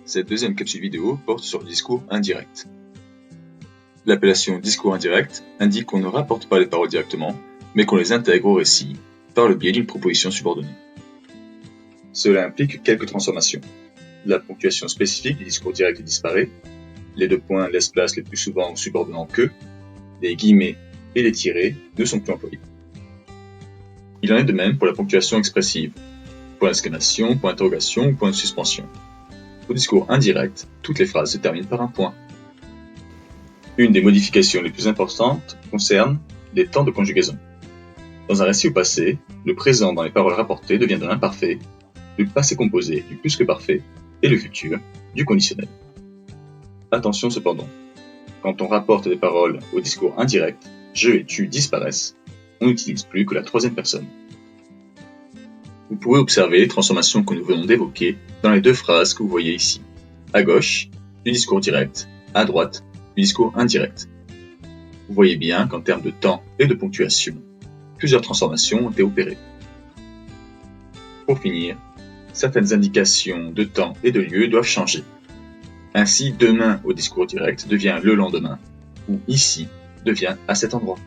Cette deuxième capsule vidéo porte sur le discours indirect. L'appellation discours indirect indique qu'on ne rapporte pas les paroles directement, mais qu'on les intègre au récit par le biais d'une proposition subordonnée. Cela implique quelques transformations. La ponctuation spécifique du discours direct disparaît, les deux points laissent place le plus souvent aux subordonnants que, les guillemets et les tirets ne sont plus employés. Il en est de même pour la ponctuation expressive, point d'exclamation, point d'interrogation ou point de suspension. Au discours indirect, toutes les phrases se terminent par un point. Une des modifications les plus importantes concerne les temps de conjugaison. Dans un récit au passé, le présent dans les paroles rapportées devient de l'imparfait, le passé composé du plus que parfait et le futur du conditionnel. Attention cependant, quand on rapporte des paroles au discours indirect, je et tu disparaissent, on n'utilise plus que la troisième personne. Vous pouvez observer les transformations que nous venons d'évoquer dans les deux phrases que vous voyez ici. À gauche, du discours direct, à droite, du discours indirect. Vous voyez bien qu'en termes de temps et de ponctuation, plusieurs transformations ont été opérées. Pour finir, certaines indications de temps et de lieu doivent changer. Ainsi, demain au discours direct devient le lendemain, ou ici devient à cet endroit.